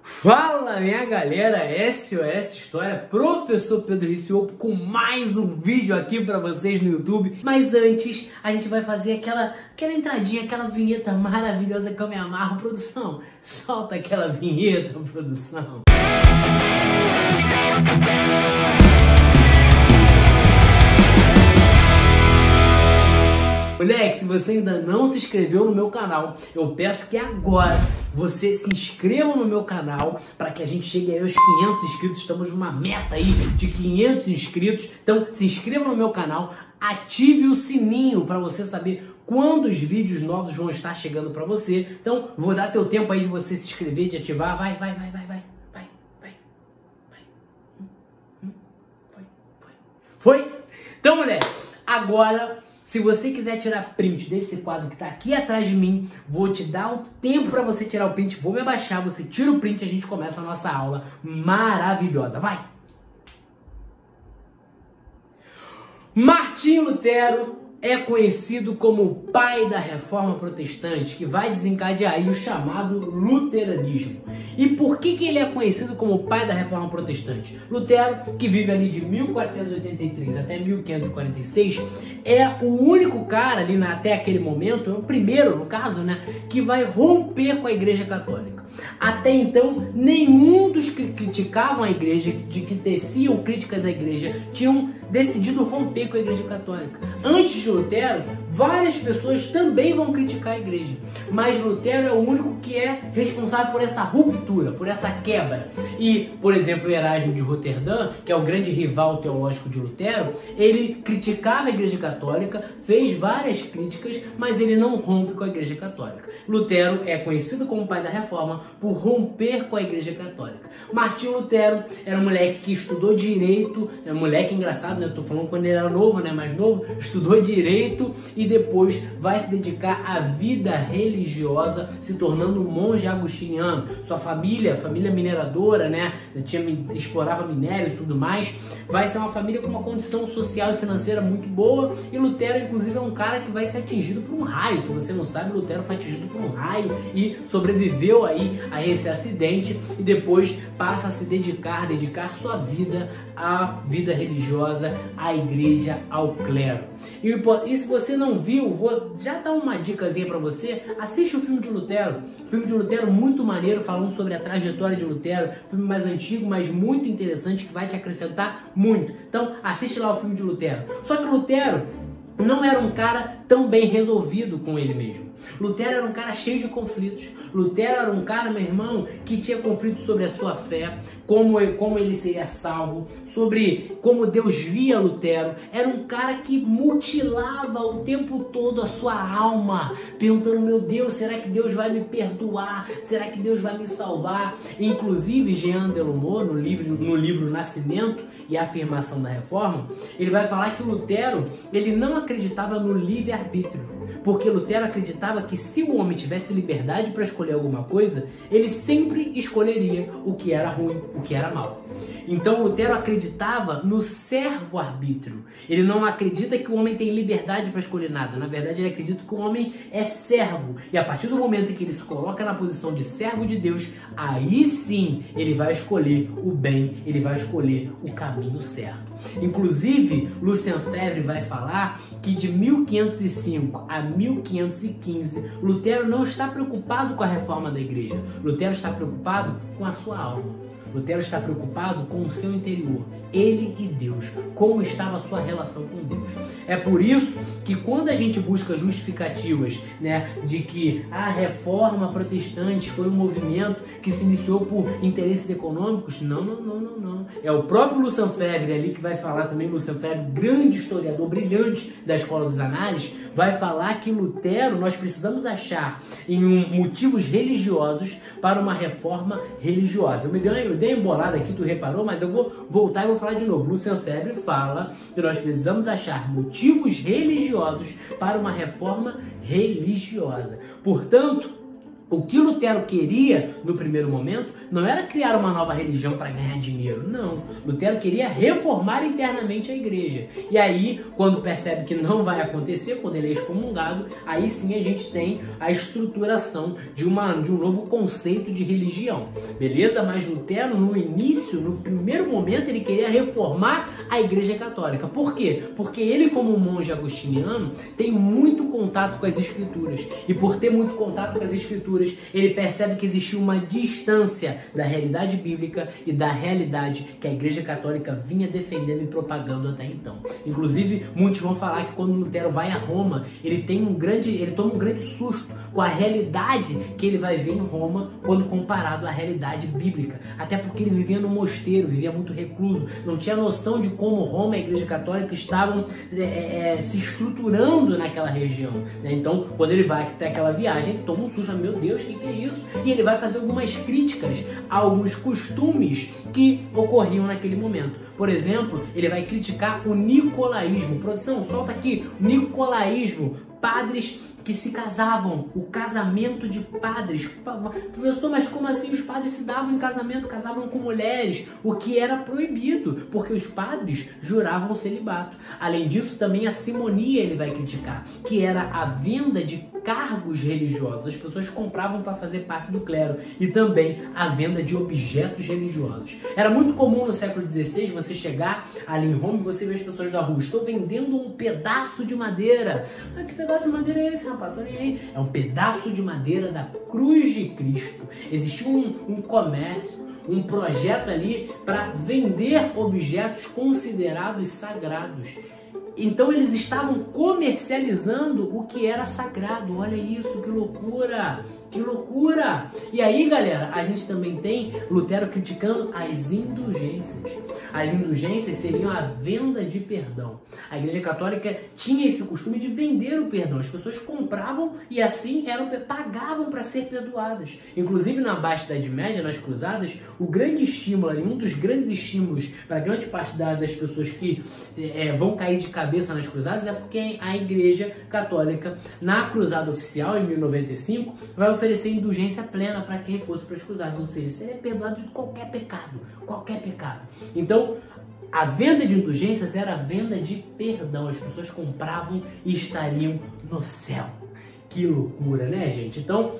Fala minha galera, SOS História, Professor Pedro Riciopo com mais um vídeo aqui pra vocês no YouTube. Mas antes, a gente vai fazer aquela entradinha, aquela vinheta maravilhosa que eu me amarro. Produção, solta aquela vinheta, produção. Moleque, se você ainda não se inscreveu no meu canal, eu peço que agora você se inscreva no meu canal para que a gente chegue aí aos 500 inscritos. Estamos numa meta aí de 500 inscritos. Então se inscreva no meu canal, ative o sininho para você saber quando os vídeos novos vão estar chegando para você. Então vou dar teu tempo aí de você se inscrever, de ativar. Vai. Foi? Então, moleque, agora, se você quiser tirar print desse quadro que tá aqui atrás de mim, vou te dar o tempo para você tirar o print, vou me abaixar, você tira o print e a gente começa a nossa aula maravilhosa. Vai! Martinho Lutero é conhecido como o pai da Reforma Protestante, que vai desencadear aí o chamado luteranismo. E por que ele é conhecido como o pai da Reforma Protestante? Lutero, que vive ali de 1483 até 1546, é o único cara ali até aquele momento, é o primeiro no caso, né, que vai romper com a Igreja Católica. Até então, nenhum dos que criticavam a Igreja, de que teciam críticas à Igreja, tinham decidido romper com a Igreja Católica. Antes de Lutero, várias pessoas também vão criticar a Igreja, mas Lutero é o único que é responsável por essa ruptura, por essa quebra. E, por exemplo, Erasmo de Roterdã, que é o grande rival teológico de Lutero, ele criticava a Igreja Católica, fez várias críticas, mas ele não rompe com a Igreja Católica. Lutero é conhecido como pai da Reforma por romper com a Igreja Católica. Martinho Lutero era um moleque que estudou direito, é um moleque engraçado, né? Eu tô falando quando ele era novo, né? Mais novo, estudou direito e depois vai se dedicar à vida religiosa, se tornando um monge agostiniano. Sua família mineradora, né? Explorava minério e tudo mais. Vai ser uma família com uma condição social e financeira muito boa. E Lutero, inclusive, é um cara que vai ser atingido por um raio. Se você não sabe, Lutero foi atingido por um raio e sobreviveu aí a esse acidente e depois passa a se dedicar sua vida à vida religiosa, à igreja, ao clero. E se você não viu, vou já dar uma dicasinha para você, assiste o filme de Lutero. O filme de Lutero muito maneiro, falando sobre a trajetória de Lutero, filme mais antigo, mas muito interessante, que vai te acrescentar muito. Então assiste lá o filme de Lutero. Só que Lutero não era um cara tão bem resolvido com ele mesmo. Lutero era um cara cheio de conflitos. Lutero era um cara, meu irmão, que tinha conflitos sobre a sua fé, como ele seria salvo, sobre como Deus via Lutero. Era um cara que mutilava o tempo todo a sua alma, perguntando, meu Deus, será que Deus vai me perdoar? Será que Deus vai me salvar? Inclusive, Jean Delumeau, no livro Nascimento e Afirmação da Reforma, ele vai falar que Lutero, ele não acreditava no livre-arbítrio, porque Lutero acreditava que se o homem tivesse liberdade para escolher alguma coisa, ele sempre escolheria o que era ruim, o que era mal. Então Lutero acreditava no servo-arbítrio. Ele não acredita que o homem tem liberdade para escolher nada. Na verdade, ele acredita que o homem é servo. E a partir do momento em que ele se coloca na posição de servo de Deus, aí sim ele vai escolher o bem, ele vai escolher o caminho certo. Inclusive, Lucien Febvre vai falar que de 1505 a 1515, Lutero não está preocupado com a reforma da igreja. Lutero está preocupado com a sua alma. Lutero está preocupado com o seu interior, ele e Deus, como estava a sua relação com Deus. É por isso que quando a gente busca justificativas, né, de que a Reforma Protestante foi um movimento que se iniciou por interesses econômicos, não. É o próprio Lucien Febvre ali que vai falar também, Lucien Febvre, grande historiador, brilhante da Escola dos Análises, vai falar que Lutero, nós precisamos achar motivos religiosos para uma reforma religiosa. Eu dei embolada aqui, tu reparou, mas eu vou voltar e vou falar de novo. Lucien Febvre fala que nós precisamos achar motivos religiosos para uma reforma religiosa. Portanto, O que Lutero queria no primeiro momento não era criar uma nova religião para ganhar dinheiro, não. Lutero queria reformar internamente a igreja. E aí, quando percebe que não vai acontecer, quando ele é excomungado, aí sim a gente tem a estruturação de um novo conceito de religião. Beleza? Mas Lutero, no início, no primeiro momento, ele queria reformar a igreja católica. Por quê? Porque ele, como monge agostiniano, tem muito contato com as escrituras. E por ter muito contato com as escrituras, ele percebe que existia uma distância da realidade bíblica e da realidade que a Igreja Católica vinha defendendo e propagando até então. Inclusive, muitos vão falar que quando Lutero vai a Roma, ele toma um grande susto com a realidade que ele vai ver em Roma quando comparado à realidade bíblica. Até porque ele vivia no mosteiro, vivia muito recluso, não tinha noção de como Roma e a Igreja Católica estavam se estruturando naquela região. Né? Então, quando ele vai até aquela viagem, ele toma um susto, meu Deus, o que é isso? E ele vai fazer algumas críticas a alguns costumes que ocorriam naquele momento. Por exemplo, ele vai criticar o nicolaísmo. Produção, solta aqui, nicolaísmo, padres que se casavam, o casamento de padres. Professor, mas como assim os padres se davam em casamento, casavam com mulheres, o que era proibido, porque os padres juravam o celibato. Além disso, também a simonia ele vai criticar, que era a venda de cargos religiosos. As pessoas compravam para fazer parte do clero, e também a venda de objetos religiosos. Era muito comum no século XVI você chegar ali em Roma e você ver as pessoas da rua: estou vendendo um pedaço de madeira. Ah, que pedaço de madeira é esse, rapaz? Tô nem aí. É um pedaço de madeira da cruz de Cristo. Existia um comércio, um projeto ali para vender objetos considerados sagrados. Então eles estavam comercializando o que era sagrado. Olha isso, que loucura! Que loucura! E aí, galera, a gente também tem Lutero criticando as indulgências. As indulgências seriam a venda de perdão. A Igreja Católica tinha esse costume de vender o perdão. As pessoas compravam e assim pagavam para ser perdoadas. Inclusive, na Baixa Idade Média, nas Cruzadas, o grande estímulo, um dos grandes estímulos para grande parte das pessoas que vão cair de cabeça nas Cruzadas é porque a Igreja Católica, na Cruzada Oficial, em 1095, vai oferecer indulgência plena para quem fosse para as cruzadas, ou seja, seria perdoado de qualquer pecado, qualquer pecado. Então, a venda de indulgências era a venda de perdão, as pessoas compravam e estariam no céu. Que loucura, né, gente? Então,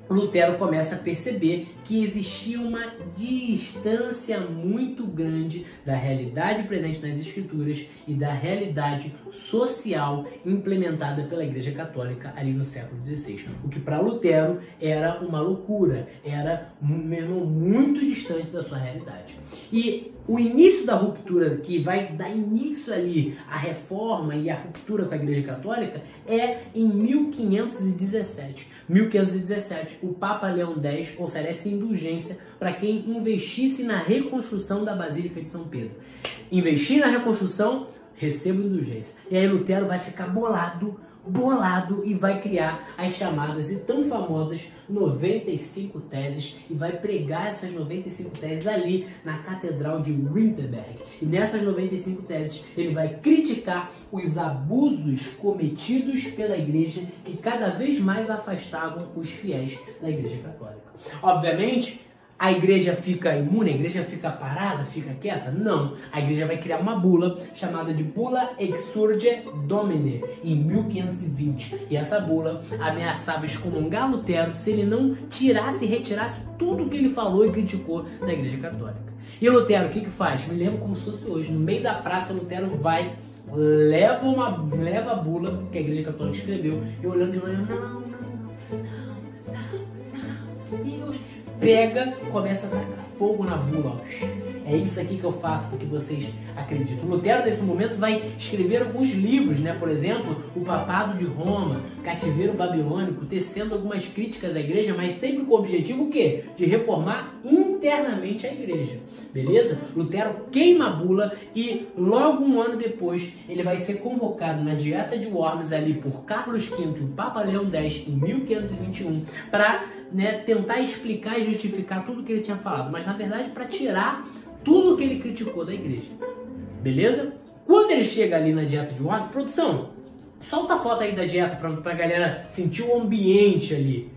Lutero começa a perceber que existia uma distância muito grande da realidade presente nas Escrituras e da realidade social implementada pela Igreja Católica ali no século XVI. O que para Lutero era uma loucura, era mesmo muito distante da sua realidade. E o início da ruptura, que vai dar início ali à reforma e à ruptura com a Igreja Católica, é em 1517. 1517, o Papa Leão X oferece indulgência para quem investisse na reconstrução da Basílica de São Pedro. Investir na reconstrução, recebo indulgência. E aí Lutero vai ficar bolado e vai criar as chamadas e tão famosas 95 teses e vai pregar essas 95 teses ali na Catedral de Wittenberg. E nessas 95 teses ele vai criticar os abusos cometidos pela igreja que cada vez mais afastavam os fiéis da Igreja Católica. Obviamente, a igreja fica imune, a igreja fica parada, fica quieta? Não. A igreja vai criar uma bula chamada de Bula Exsurge Domine, em 1520. E essa bula ameaçava excomungar Lutero se ele não retirasse tudo o que ele falou e criticou da Igreja Católica. E Lutero, o que faz? Me lembro como se fosse hoje. No meio da praça, Lutero leva a bula que a Igreja Católica escreveu, e olhando de manhã, não, Deus, pega, começa a tacar fogo na bula. É isso aqui que eu faço porque vocês acreditam. Lutero, nesse momento, vai escrever alguns livros, né? Por exemplo, O Papado de Roma, Cativeiro Babilônico, tecendo algumas críticas à igreja, mas sempre com o objetivo o quê? De reformar internamente a igreja. Beleza? Lutero queima a bula e logo um ano depois ele vai ser convocado na Dieta de Worms ali por Carlos V e o Papa Leão X em 1521 para tentar explicar e justificar tudo que ele tinha falado, mas na verdade para tirar tudo que ele criticou da igreja. Beleza? Quando ele chega ali na Dieta de Worms, produção, solta a foto aí da dieta pra galera sentir o ambiente ali.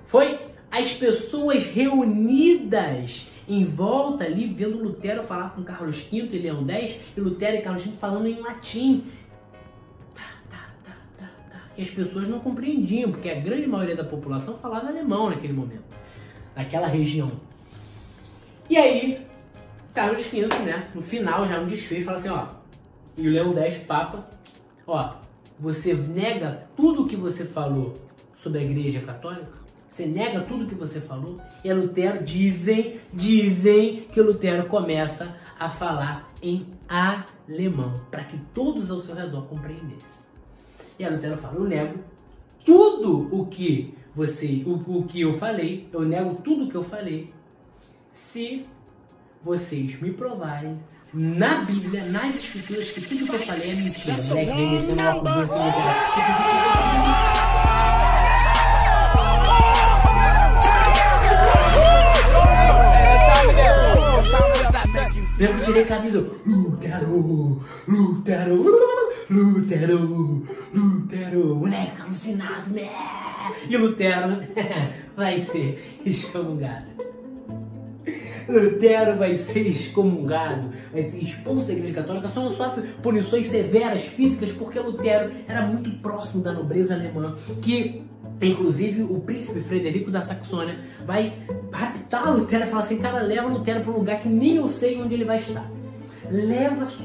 Foi as pessoas reunidas em volta ali, vendo Lutero falar com Carlos V e Leão X, e Lutero e Carlos V falando em latim. E as pessoas não compreendiam, porque a grande maioria da população falava alemão naquele momento, naquela região. E aí, Carlos V, né, no final, já no desfecho, fala assim, ó, e o Leão X, Papa, ó, você nega tudo o que você falou sobre a Igreja Católica? Você nega tudo o que você falou? E a Lutero, dizem que o Lutero começa a falar em alemão, para que todos ao seu redor compreendessem. E a Lutero fala, eu nego tudo o que eu falei, eu nego tudo o que eu falei, se vocês me provarem na Bíblia, nas Escrituras, que tudo que eu falei é mentira. Moleque, vem descendo uma cozinha assim, eu tirei camisa, Lutero, moleque alucinado, né? E Lutero vai ser excomungado. Lutero vai ser excomungado, vai ser expulso da Igreja Católica, só não sofre punições severas físicas porque Lutero era muito próximo da nobreza alemã, que inclusive o príncipe Frederico da Saxônia vai raptar Lutero e falar assim, cara, leva Lutero para um lugar que nem eu sei onde ele vai estar.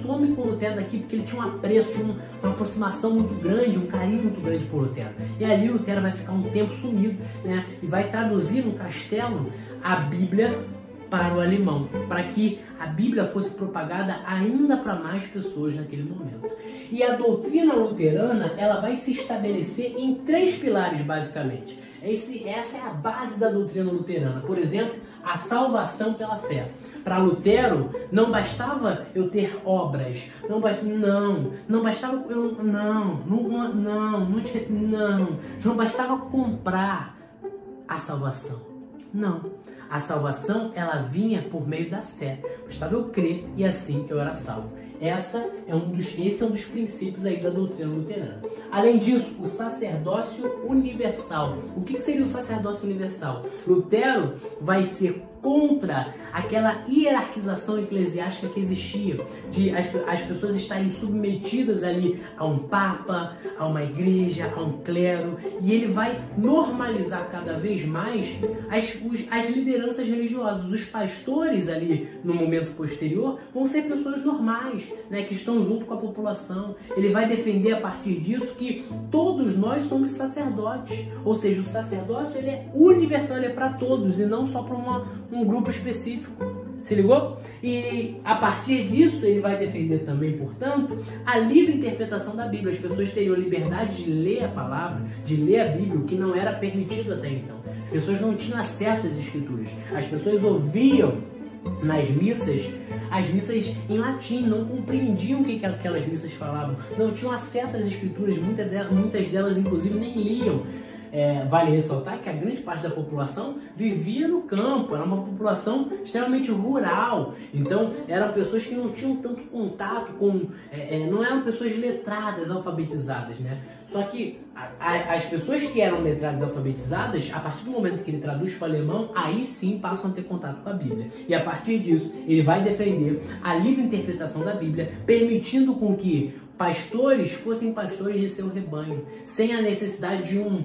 Some com o Lutero daqui, porque ele tinha um apreço, tinha uma aproximação muito grande, um carinho muito grande por Lutero. E ali Lutero vai ficar um tempo sumido, né? E vai traduzir no castelo a Bíblia para o alemão, para que a Bíblia fosse propagada ainda para mais pessoas naquele momento. E a doutrina luterana, ela vai se estabelecer em 3 pilares, basicamente. Essa é a base da doutrina luterana. Por exemplo, a salvação pela fé. Para Lutero, não bastava eu ter obras, não bastava comprar a salvação. Não. A salvação, ela vinha por meio da fé. Bastava eu crer e assim eu era salvo. Esse é um dos princípios aí da doutrina luterana. Além disso, o sacerdócio universal. O que seria o sacerdócio universal? Lutero vai ser contra aquela hierarquização eclesiástica que existia, de as pessoas estarem submetidas ali a um papa, a uma igreja, a um clero, e ele vai normalizar cada vez mais as lideranças religiosas. Os pastores ali no momento posterior vão ser pessoas normais, né, que estão junto com a população. Ele vai defender a partir disso que todos nós somos sacerdotes, ou seja, o sacerdócio ele é universal, ele é para todos e não só para um grupo específico. Se ligou? E a partir disso ele vai defender também, portanto, a livre interpretação da Bíblia. As pessoas teriam liberdade de ler a palavra, de ler a Bíblia, o que não era permitido até então. As pessoas não tinham acesso às escrituras. As pessoas ouviam nas missas, as missas em latim, não compreendiam o que aquelas missas falavam, não tinham acesso às escrituras, muitas delas inclusive nem liam. Vale ressaltar que a grande parte da população vivia no campo, era uma população extremamente rural, então eram pessoas que não tinham tanto contato com, não eram pessoas letradas, alfabetizadas, né? Só que as pessoas que eram letradas e alfabetizadas, a partir do momento que ele traduz para o alemão, aí sim passam a ter contato com a Bíblia. E a partir disso, ele vai defender a livre interpretação da Bíblia, permitindo com que pastores fossem pastores de seu rebanho, sem a necessidade de um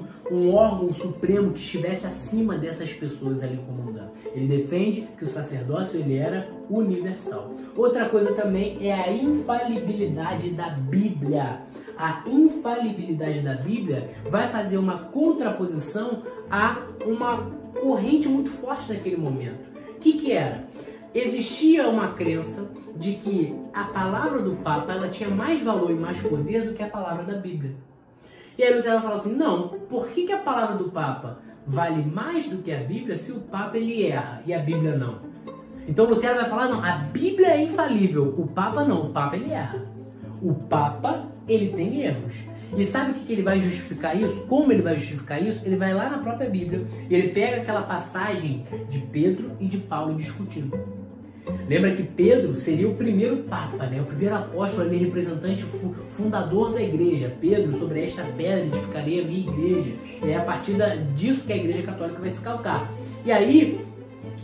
órgão supremo que estivesse acima dessas pessoas ali comandando. Ele defende que o sacerdócio ele era universal. Outra coisa também é a infalibilidade da Bíblia. A infalibilidade da Bíblia vai fazer uma contraposição a uma corrente muito forte naquele momento. O que era? Existia uma crença de que a palavra do Papa ela tinha mais valor e mais poder do que a palavra da Bíblia. E aí Lutero fala assim, não, por que a palavra do Papa vale mais do que a Bíblia se o Papa ele erra e a Bíblia não? Então Lutero vai falar, não, a Bíblia é infalível, o Papa não, o Papa ele erra. O Papa ele tem erros. E sabe o que ele vai justificar isso? Como ele vai justificar isso? Ele vai lá na própria Bíblia e ele pega aquela passagem de Pedro e de Paulo discutindo. Lembra que Pedro seria o primeiro papa, né? O primeiro apóstolo ali, representante fundador da igreja. Pedro, sobre esta pedra edificarei a minha igreja. E é a partir disso que a igreja católica vai se calcar. E aí,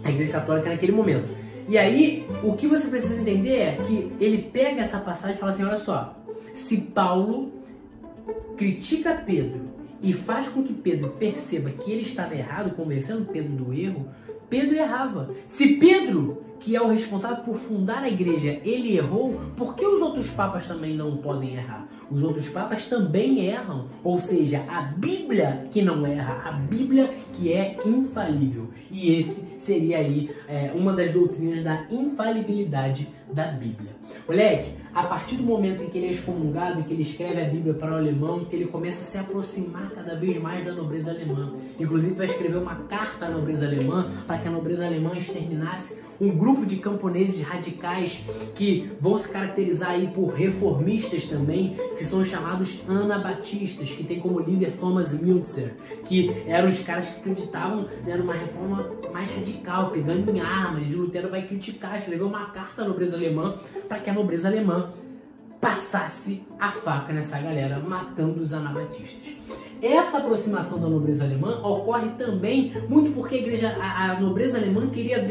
a igreja católica naquele momento. E aí, o que você precisa entender é que ele pega essa passagem e fala assim, olha só, se Paulo critica Pedro e faz com que Pedro perceba que ele estava errado, convencendo Pedro do erro, Pedro errava. Se Pedro, que é o responsável por fundar a igreja, ele errou, por que os outros papas também não podem errar? Os outros papas também erram. Ou seja, a Bíblia que não erra, a Bíblia que é infalível. E esse seria aí uma das doutrinas da infalibilidade da Bíblia. Moleque, a partir do momento em que ele é excomungado e que ele escreve a Bíblia para o alemão, ele começa a se aproximar cada vez mais da nobreza alemã. Inclusive vai escrever uma carta à nobreza alemã para que a nobreza alemã exterminasse um grupo de camponeses radicais que vão se caracterizar aí por reformistas também, que são chamados anabatistas, que tem como líder Thomas Müntzer, que eram os caras que acreditavam, né, numa reforma mais radical, pegando em armas. E Lutero vai criticar, escreveu uma carta à nobreza alemã para que a nobreza alemã passasse a faca nessa galera, matando os anabatistas. Essa aproximação da nobreza alemã ocorre também muito porque a nobreza alemã queria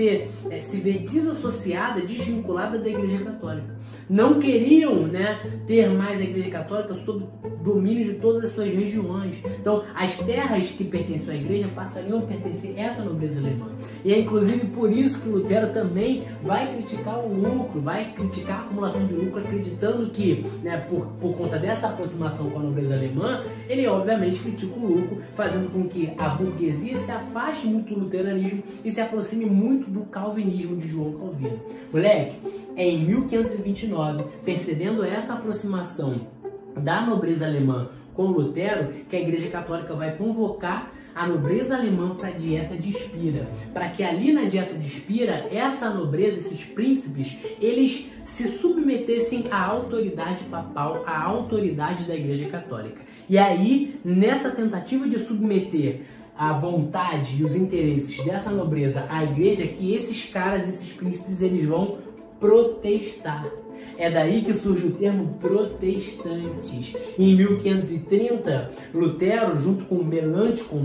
se ver desassociada, desvinculada da Igreja Católica. Não queriam, né, ter mais a Igreja Católica sob domínio de todas as suas regiões. Então, as terras que pertenciam à Igreja passariam a pertencer a essa nobreza alemã. E é inclusive por isso que Lutero também vai criticar o lucro, vai criticar a acumulação de lucro, acreditando que, né, por conta dessa aproximação com a nobreza alemã, ele obviamente critica o lucro, fazendo com que a burguesia se afaste muito do luteranismo e se aproxime muito do calvinismo de João Calvino. Moleque, é em 1529, percebendo essa aproximação da nobreza alemã com Lutero, que a Igreja Católica vai convocar a nobreza alemã para a dieta de Espira, para que ali na dieta de Espira, essa nobreza, esses príncipes, eles se submetessem à autoridade papal, à autoridade da Igreja Católica. E aí, nessa tentativa de submeter a vontade e os interesses dessa nobreza à Igreja, que esses caras, esses príncipes, eles vão protestar. É daí que surge o termo protestantes. Em 1530, Lutero, junto com Melanchthon,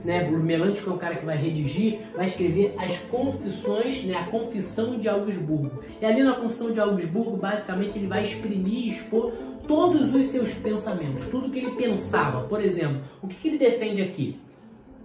Melanchthon é o cara que vai redigir, vai escrever as confissões, né, a Confissão de Augsburgo. E ali na Confissão de Augsburgo, basicamente, ele vai exprimir e expor todos os seus pensamentos, tudo que ele pensava. Por exemplo, o que ele defende aqui?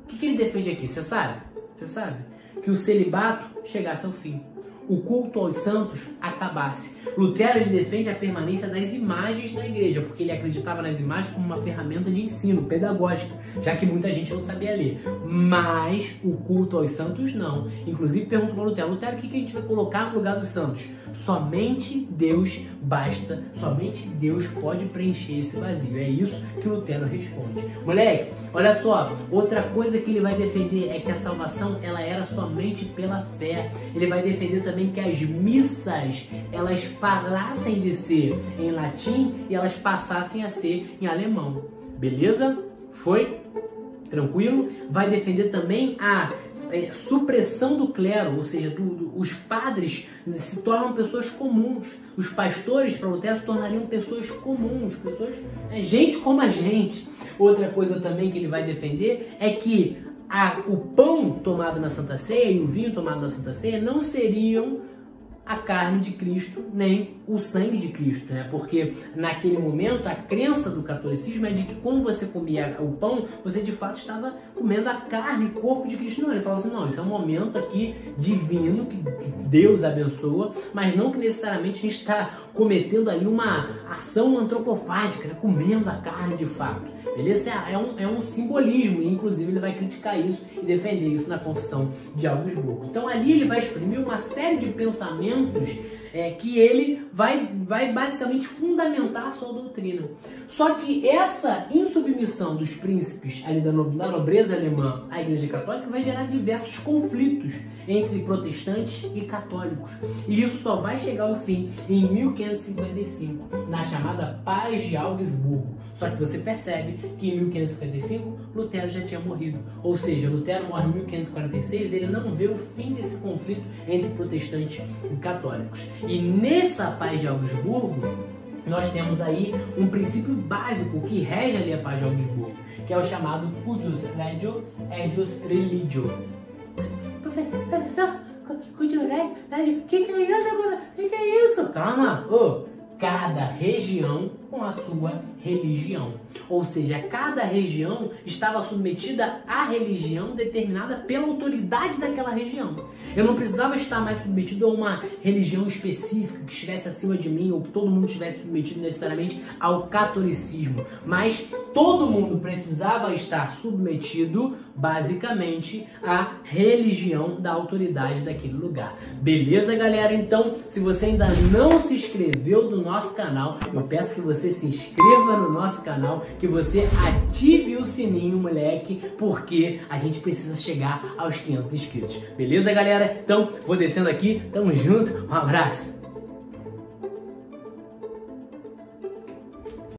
O que ele defende aqui? Você sabe? Você sabe? Que o celibato chegasse ao fim. O culto aos santos acabasse. Lutero, ele defende a permanência das imagens na igreja, porque ele acreditava nas imagens como uma ferramenta de ensino pedagógico, já que muita gente não sabia ler. Mas o culto aos santos não. Inclusive perguntou para Lutero, o que a gente vai colocar no lugar dos santos? Somente Deus basta, somente Deus pode preencher esse vazio. É isso que Lutero responde. Moleque, olha só, outra coisa que ele vai defender é que a salvação, ela era somente pela fé. Ele vai defender também que as missas, elas parassem de ser em latim e elas passassem a ser em alemão. Beleza? Foi? Tranquilo? Vai defender também a supressão do clero, ou seja, os padres se tornam pessoas comuns. Os pastores, para Lutero, se tornariam pessoas comuns, gente como a gente. Outra coisa também que ele vai defender é que o pão tomado na Santa Ceia e o vinho tomado na Santa Ceia não seriam a carne de Cristo, nem o sangue de Cristo, né? Porque naquele momento a crença do catolicismo é de que quando você comia o pão, você de fato estava comendo a carne e corpo de Cristo. Não, ele fala assim, não, isso é um momento aqui divino, que Deus abençoa, mas não que necessariamente a gente está cometendo ali uma ação antropofágica, né? Comendo a carne de fato. Beleza? É um simbolismo, e inclusive ele vai criticar isso e defender isso na Confissão de Augsburgo. Então ali ele vai exprimir uma série de pensamentos que ele vai basicamente fundamentar a sua doutrina. Só que essa insubmissão dos príncipes ali da nobreza alemã à Igreja Católica vai gerar diversos conflitos entre protestantes e católicos. E isso só vai chegar ao fim em 1555, na chamada Paz de Augsburgo. Só que você percebe que em 1555 Lutero já tinha morrido. Ou seja, Lutero morre em 1546, ele não vê o fim desse conflito entre protestantes e católicos. E nessa paz de Augsburgo, nós temos aí um princípio básico que rege ali a paz de Augsburgo, que é o chamado Cuius Regio, Eius Religio. Professor, Cuius Regio, o que é isso agora? O que é isso? Calma! Cada região com a sua religião. Ou seja, cada região estava submetida à religião determinada pela autoridade daquela região. Eu não precisava estar mais submetido a uma religião específica que estivesse acima de mim, ou que todo mundo estivesse submetido necessariamente ao catolicismo. Mas todo mundo precisava estar submetido, basicamente, à religião da autoridade daquele lugar. Beleza, galera? Então, se você ainda não se inscreveu no nosso canal, eu peço que você se inscreva no nosso canal, que você ative o sininho, moleque, porque a gente precisa chegar aos 500 inscritos. Beleza, galera? Então, vou descendo aqui. Tamo junto. Um abraço.